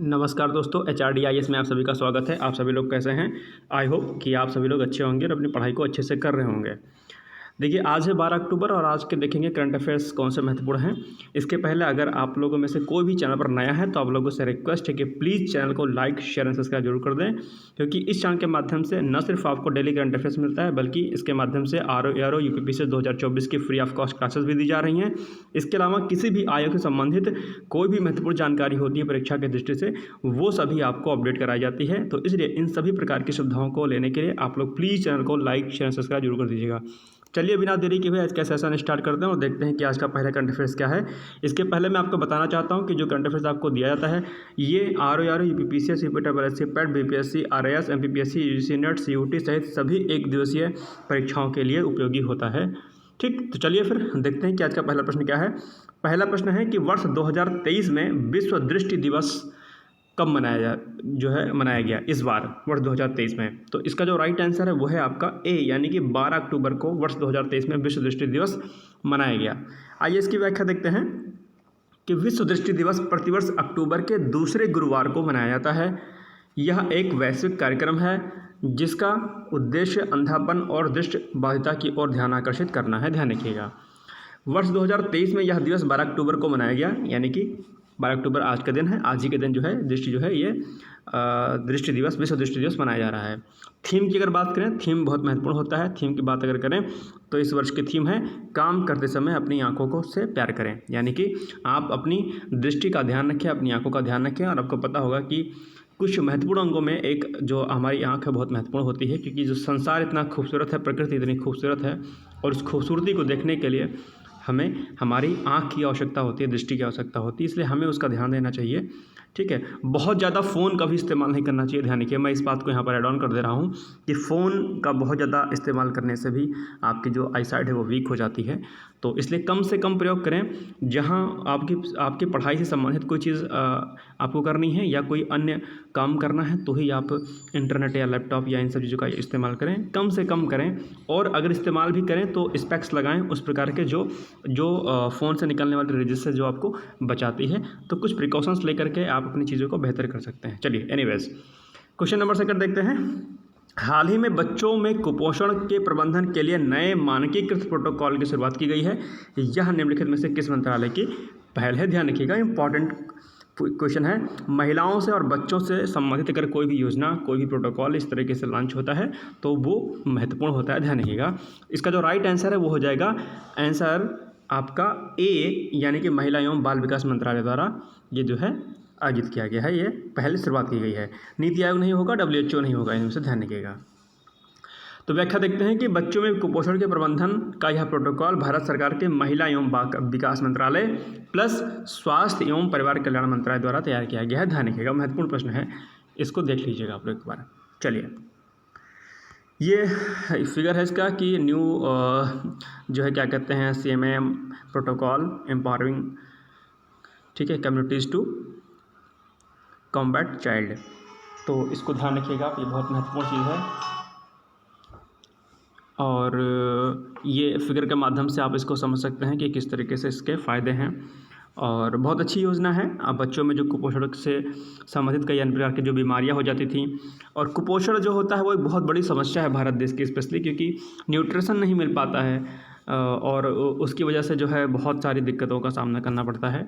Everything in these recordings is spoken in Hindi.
नमस्कार दोस्तों, HRDIS में आप सभी का स्वागत है। आप सभी लोग कैसे हैं? आई होप कि आप सभी लोग अच्छे होंगे और अपनी पढ़ाई को अच्छे से कर रहे होंगे। देखिए, आज है 12 अक्टूबर और आज के देखेंगे करंट अफेयर्स कौन से महत्वपूर्ण हैं। इसके पहले अगर आप लोगों में से कोई भी चैनल पर नया है तो आप लोगों से रिक्वेस्ट है कि प्लीज़ चैनल को लाइक, शेयर एंड सब्सक्राइब जरूर कर दें, क्योंकि इस चैनल के माध्यम से न सिर्फ आपको डेली करंट अफेयर्स मिलता है, बल्कि इसके माध्यम से RO UPPC 2024 की फ्री ऑफ कॉस्ट क्लासेस भी दी जा रही हैं। इसके अलावा किसी भी आयोग से संबंधित कोई भी महत्वपूर्ण जानकारी होती है परीक्षा की दृष्टि से, वो सभी आपको अपडेट कराई जाती है। तो इसलिए इन सभी प्रकार की सुविधाओं को लेने के लिए आप लोग प्लीज़ चैनल को लाइक, शेयर एंड सब्सक्राइब जरूर कर दीजिएगा। चलिए बिना देरी के हुए आज का सेशन स्टार्ट करते हैं और देखते हैं कि आज का पहला करंट अफेयर्स क्या है। इसके पहले मैं आपको बताना चाहता हूं कि जो करंट अफेयर्स आपको दिया जाता है ये RO UPPC, CPSC, PET, BPSC, RIS, MPPSC, UGC net, CUT सहित सभी एक दिवसीय परीक्षाओं के लिए उपयोगी होता है। ठीक, तो चलिए फिर देखते हैं कि आज का पहला प्रश्न क्या है। पहला प्रश्न है कि वर्ष 2023 में विश्व दृष्टि दिवस कब मनाया गया इस बार वर्ष 2023 में। तो इसका जो राइट आंसर है वो है आपका ए, यानी कि 12 अक्टूबर को वर्ष 2023 में विश्व दृष्टि दिवस मनाया गया। आइए इसकी व्याख्या देखते हैं कि विश्व दृष्टि दिवस प्रतिवर्ष अक्टूबर के दूसरे गुरुवार को मनाया जाता है। यह एक वैश्विक कार्यक्रम है जिसका उद्देश्य अंधापन और दृष्टि बाधिता की ओर ध्यान आकर्षित करना है। ध्यान रखिएगा, वर्ष 2023 में यह दिवस 12 अक्टूबर को मनाया गया, यानी कि 12 अक्टूबर आज का दिन है। आज ही के दिन जो है ये दृष्टि दिवस, विश्व दृष्टि दिवस मनाया जा रहा है। थीम की अगर बात करें, थीम बहुत महत्वपूर्ण होता है। थीम की बात अगर करें तो इस वर्ष की थीम है काम करते समय अपनी आंखों को से प्यार करें, यानी कि आप अपनी दृष्टि का ध्यान रखें, अपनी आंखों का ध्यान रखें। और आपको पता होगा कि कुछ महत्वपूर्ण अंगों में एक जो हमारी आंख है बहुत महत्वपूर्ण होती है, क्योंकि जो संसार इतना खूबसूरत है, प्रकृति इतनी खूबसूरत है, और उस खूबसूरती को देखने के लिए हमें हमारी आँख की आवश्यकता होती है, दृष्टि की आवश्यकता होती है, इसलिए हमें उसका ध्यान देना चाहिए। ठीक है, बहुत ज़्यादा फ़ोन का भी इस्तेमाल नहीं करना चाहिए। ध्यान रखिए, मैं इस बात को यहाँ पर ऐड ऑन कर दे रहा हूँ कि फ़ोन का बहुत ज़्यादा इस्तेमाल करने से भी आपकी जो आई साइट है वो वीक हो जाती है। तो इसलिए कम से कम प्रयोग करें। जहाँ आपकी पढ़ाई से संबंधित कोई चीज़ आपको करनी है या कोई अन्य काम करना है तो ही आप इंटरनेट या लैपटॉप या इन सब चीज़ों का इस्तेमाल करें, कम से कम करें। और अगर इस्तेमाल भी करें तो स्पेक्स लगाएं, उस प्रकार के जो फ़ोन से निकलने वाली रेजेस से जो आपको बचाती है। तो कुछ प्रिकॉशंस लेकर के आप अपनी चीज़ों को बेहतर कर सकते हैं। चलिए एनीवेज, क्वेश्चन नंबर 2 देखते हैं। हाल ही में बच्चों में कुपोषण के प्रबंधन के लिए नए मानकीकृत प्रोटोकॉल की शुरुआत की गई है। यह निम्नलिखित में से किस मंत्रालय की पहल है? ध्यान रखिएगा, इंपॉर्टेंट क्वेश्चन है। महिलाओं से और बच्चों से संबंधित अगर कोई भी योजना, कोई भी प्रोटोकॉल इस तरीके से लॉन्च होता है तो वो महत्वपूर्ण होता है। ध्यान रखिएगा, इसका जो राइट आंसर है वो हो जाएगा आंसर आपका ए, यानी कि महिला एवं बाल विकास मंत्रालय द्वारा ये जो है आयोजित किया गया है। ये पहले शुरुआत की गई है। नीति आयोग नहीं होगा, WHO नहीं होगा, इनमें से ध्यान रखिएगा। तो व्याख्या देखते हैं कि बच्चों में कुपोषण के प्रबंधन का यह प्रोटोकॉल भारत सरकार के महिला एवं विकास मंत्रालय प्लस स्वास्थ्य एवं परिवार कल्याण मंत्रालय द्वारा तैयार किया गया है। ध्यान रखिएगा, महत्वपूर्ण प्रश्न है, इसको देख लीजिएगा आप लोग एक बार। चलिए, ये फिगर है इसका कि न्यू जो है क्या कहते हैं CMA प्रोटोकॉल एम्पावरिंग, ठीक है, कम्युनिटीज़ टू कॉम्बैट चाइल्ड। तो इसको ध्यान रखिएगा आप, ये बहुत महत्वपूर्ण चीज़ है। और ये फिगर के माध्यम से आप इसको समझ सकते हैं कि किस तरीके से इसके फ़ायदे हैं। और बहुत अच्छी योजना है। अब बच्चों में जो कुपोषण से संबंधित कई अन्य प्रकार की जो बीमारियां हो जाती थी, और कुपोषण जो होता है वो एक बहुत बड़ी समस्या है भारत देश की, स्पेशली क्योंकि न्यूट्रिशन नहीं मिल पाता है और उसकी वजह से जो है बहुत सारी दिक्कतों का सामना करना पड़ता है।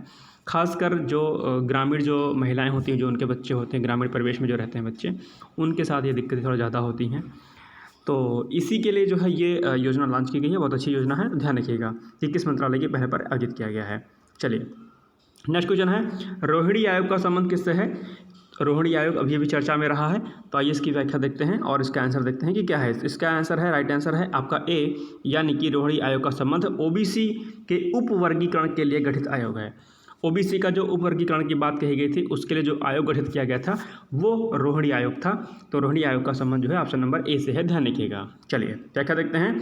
खासकर जो ग्रामीण जो महिलाएं होती हैं, जो उनके बच्चे होते हैं, ग्रामीण परिवेश में जो रहते हैं बच्चे, उनके साथ ये दिक्कतें थोड़ा ज़्यादा होती हैं। तो इसी के लिए जो है ये योजना लॉन्च की गई है। बहुत अच्छी योजना है। ध्यान रखिएगा कि किस मंत्रालय के पहल पर आयोजित किया गया है। चलिए, नेक्स्ट क्वेश्चन है, रोहिणी आयोग का संबंध किससे है? रोहिणी आयोग अभी चर्चा में रहा है, तो आइए इसकी व्याख्या देखते हैं और इसका आंसर देखते हैं कि क्या है। इसका आंसर है, राइट आंसर है आपका ए, यानी कि रोहिणी आयोग का संबंध OBC के उपवर्गीकरण के लिए गठित आयोग है। OBC का जो उपवर्गीकरण की बात कही गई थी, उसके लिए जो आयोग गठित किया गया था वो रोहिणी आयोग था। तो रोहिणी आयोग का संबंध जो है ऑप्शन नंबर ए से है। ध्यान रखिएगा। चलिए व्याख्या देखते हैं।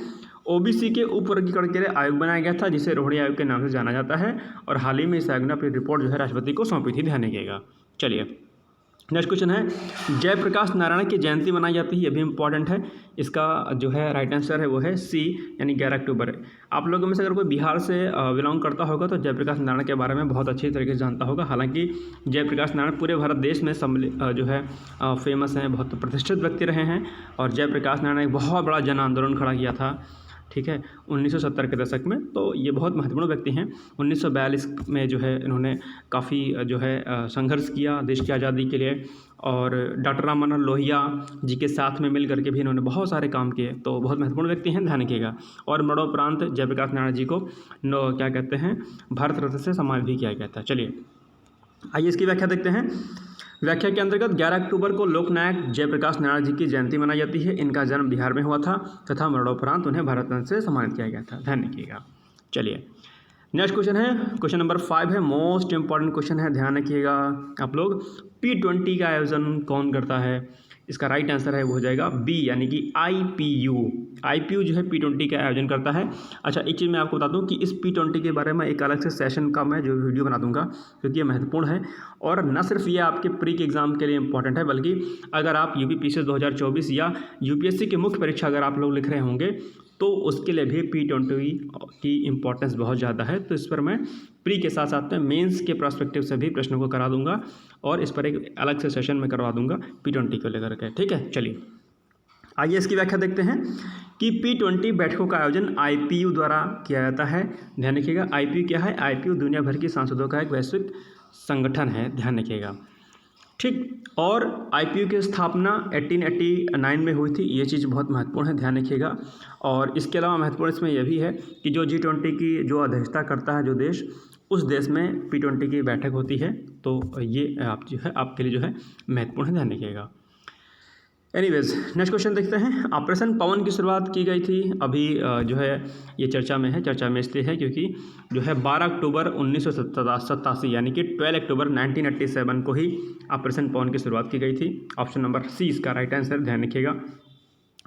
OBC के उपवर्गीकरण के लिए आयोग बनाया गया था, जिसे रोहिणी आयोग के नाम से जाना जाता है, और हाल ही में इस आयोग ने अपनी रिपोर्ट जो है राष्ट्रपति को सौंपी थी। ध्यान रखिएगा। चलिए, नेक्स्ट क्वेश्चन है जयप्रकाश नारायण की जयंती मनाई जाती है, ये भी इंपॉर्टेंट है। इसका जो है राइट आंसर है वो है सी, यानी 11 अक्टूबर। आप लोगों में से अगर कोई बिहार से बिलोंग करता होगा तो जयप्रकाश नारायण के बारे में बहुत अच्छी तरीके से जानता होगा। हालांकि जयप्रकाश नारायण पूरे भारत देश में जो है फेमस हैं, बहुत प्रतिष्ठित व्यक्ति रहे हैं। और जयप्रकाश नारायण ने एक बहुत बड़ा जन आंदोलन खड़ा किया था, ठीक है, 1970 के दशक में। तो ये बहुत महत्वपूर्ण व्यक्ति हैं। 1942 में जो है इन्होंने काफ़ी जो है संघर्ष किया देश की आज़ादी के लिए। और डॉक्टर राम मनोहर लोहिया जी के साथ में मिल करके भी इन्होंने बहुत सारे काम किए। तो बहुत महत्वपूर्ण व्यक्ति हैं, ध्यान रखिएगा। और मरणोपरांत जयप्रकाश नारायण जी को क्या कहते हैं, भारत रत्न से सम्मानित भी किया गया था। चलिए आइए इसकी व्याख्या देखते हैं। व्याख्या के अंतर्गत 11 अक्टूबर को लोकनायक जयप्रकाश नारायण जी की जयंती मनाई जाती है। इनका जन्म बिहार में हुआ था तथा मरणोपरांत उन्हें भारत रत्न से सम्मानित किया गया था, ध्यान रखिएगा। चलिए नेक्स्ट क्वेश्चन है, क्वेश्चन नंबर 5 है, मोस्ट इंपॉर्टेंट क्वेश्चन है, ध्यान रखिएगा आप लोग। P20 का आयोजन कौन करता है? इसका राइट आंसर है वो हो जाएगा बी, यानी कि IPU जो है P20 का आयोजन करता है। अच्छा एक चीज़ मैं आपको बता दूं कि इस P20 के बारे में एक अलग से सेशन का मैं जो वीडियो बना दूंगा, क्योंकि ये महत्वपूर्ण है। और न सिर्फ ये आपके प्री के एग्ज़ाम के लिए इंपॉर्टेंट है, बल्कि अगर आप UPPCS 2024 या UPSC की मुख्य परीक्षा अगर आप लोग लिख रहे होंगे तो उसके लिए भी P20 की इम्पोर्टेंस बहुत ज़्यादा है। तो इस पर मैं प्री के साथ साथ में मेंस के पर्सपेक्टिव से भी प्रश्नों को करा दूंगा और इस पर एक अलग से सेशन में करवा दूंगा P20 को लेकर के, ठीक है। चलिए आइए इसकी व्याख्या देखते हैं कि P20 बैठकों का आयोजन IPU द्वारा किया जाता है। ध्यान रखिएगा IPU क्या है? IPU दुनिया भर की सांसदों का एक वैश्विक संगठन है, ध्यान रखिएगा, ठीक। और IPU की स्थापना 1889 में हुई थी, ये चीज़ बहुत महत्वपूर्ण है, ध्यान रखिएगा। और इसके अलावा महत्वपूर्ण इसमें यह भी है कि जो G20 की जो अध्यक्षता करता है जो देश, उस देश में P20 की बैठक होती है। तो ये आप जो है आपके लिए जो है महत्वपूर्ण है, ध्यान रखिएगा। एनीवेज नेक्स्ट क्वेश्चन देखते हैं। ऑपरेशन पवन की शुरुआत की गई थी, अभी जो है ये चर्चा में है। चर्चा में इसलिए है क्योंकि जो है 12 अक्टूबर 1987 यानी कि 12 अक्टूबर 1987 को ही ऑपरेशन पवन की शुरुआत की गई थी। ऑप्शन नंबर सी इसका राइट आंसर, ध्यान रखिएगा,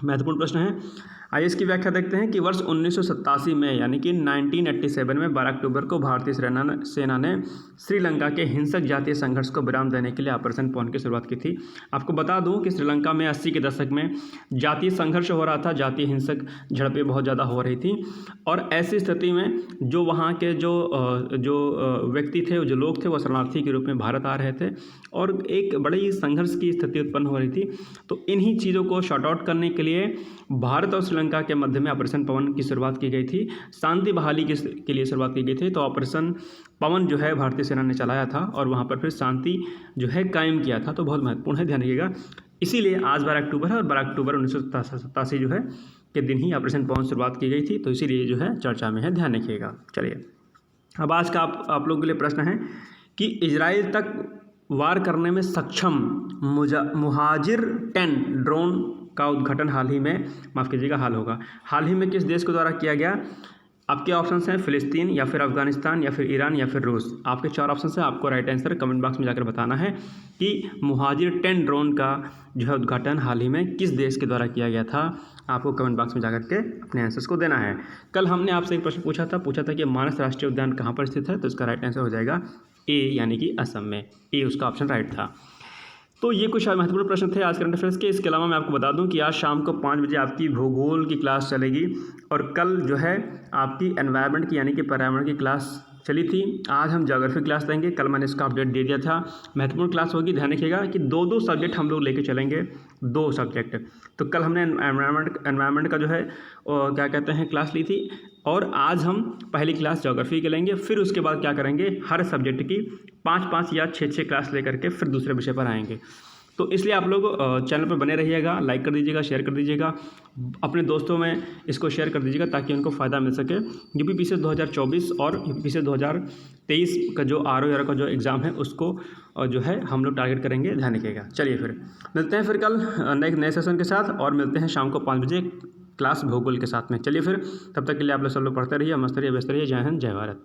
महत्वपूर्ण प्रश्न है। आइए इसकी व्याख्या देखते हैं कि वर्ष 1987 में यानी कि 1987 में 12 अक्टूबर को भारतीय सेना ने श्रीलंका के हिंसक जातीय संघर्ष को विराम देने के लिए ऑपरेशन पवन की शुरुआत की थी। आपको बता दूं कि श्रीलंका में 80 के दशक में जातीय संघर्ष हो रहा था, जातीय हिंसक झड़पें बहुत ज़्यादा हो रही थी। और ऐसी स्थिति में जो वहाँ के जो व्यक्ति थे, जो लोग थे, वो शरणार्थी के रूप में भारत आ रहे थे और एक बड़ी संघर्ष की स्थिति उत्पन्न हो रही थी। तो इन्हीं चीज़ों को शॉर्ट आउट करने के लिए भारत और श्रीलंका के मध्य में ऑपरेशन पवन की शुरुआत की गई थी। शांति बहाली के लिए शुरुआत की गई थी। तो ऑपरेशन पवन जो है भारतीय सेना ने चलाया था और वहाँ पर फिर शांति जो है कायम किया था। तो बहुत महत्वपूर्ण है, ध्यान रखिएगा। इसीलिए आज 12 अक्टूबर है और 12 अक्टूबर 1987 जो है के दिन ही ऑपरेशन पवन शुरुआत की गई थी। तो इसीलिए जो है चर्चा में है, ध्यान रखिएगा। चलिए अब आज का आप लोगों के लिए प्रश्न है कि इजराइल तक वार करने में सक्षम मुहाजिर 10 ड्रोन का उद्घाटन हाल ही में, माफ़ कीजिएगा हाल ही में किस देश के द्वारा किया गया? आपके ऑप्शंस हैं फिलिस्तीन या फिर अफगानिस्तान या फिर ईरान या फिर रूस। आपके 4 ऑप्शन हैं, आपको राइट आंसर कमेंट बॉक्स में जाकर बताना है कि मुहाजिर 10 ड्रोन का जो है उद्घाटन हाल ही में किस देश के द्वारा किया गया था। आपको कमेंट बॉक्स में जाकर के अपने आंसर्स को देना है। कल हमने आपसे एक प्रश्न पूछा था कि मानस राष्ट्रीय उद्यान कहाँ पर स्थित है, तो इसका राइट आंसर हो जाएगा ए, यानी कि असम में। ए उसका ऑप्शन राइट था। तो ये कुछ महत्वपूर्ण प्रश्न थे आज करंट अफेयर्स के। इसके अलावा मैं आपको बता दूं कि आज शाम को 5 बजे आपकी भूगोल की क्लास चलेगी और कल जो है आपकी एनवायरनमेंट की यानी कि पर्यावरण की क्लास चली थी। आज हम ज्योग्राफी क्लास देंगे, कल मैंने इसका अपडेट दे दिया था। महत्वपूर्ण क्लास होगी, ध्यान रखिएगा कि 2 सब्जेक्ट हम लोग लेके चलेंगे, 2 सब्जेक्ट। तो कल हमने एनवायरनमेंट का जो है क्या कहते हैं क्लास ली थी और आज हम पहली क्लास ज्योग्राफी के लेंगे। फिर उसके बाद क्या करेंगे, हर सब्जेक्ट की 5-5 या 6-6 क्लास लेकर के फिर दूसरे विषय पर आएंगे। तो इसलिए आप लोग चैनल पर बने रहिएगा, लाइक कर दीजिएगा, शेयर कर दीजिएगा, अपने दोस्तों में इसको शेयर कर दीजिएगा ताकि उनको फ़ायदा मिल सके। UPPCS 2024 और UPPCS 2023 का जो RO का जो एग्ज़ाम है उसको जो है हम लोग टारगेट करेंगे, ध्यान रखिएगा। चलिए फिर मिलते हैं फिर कल नए सेशन के साथ और मिलते हैं शाम को 5 बजे क्लास भूगोल के साथ में। चलिए फिर तब तक के लिए आप लोग सब लोग पढ़ते रहिए, मस्त रहिए, व्यस्त रहिए। जय हिंद, जय भारत।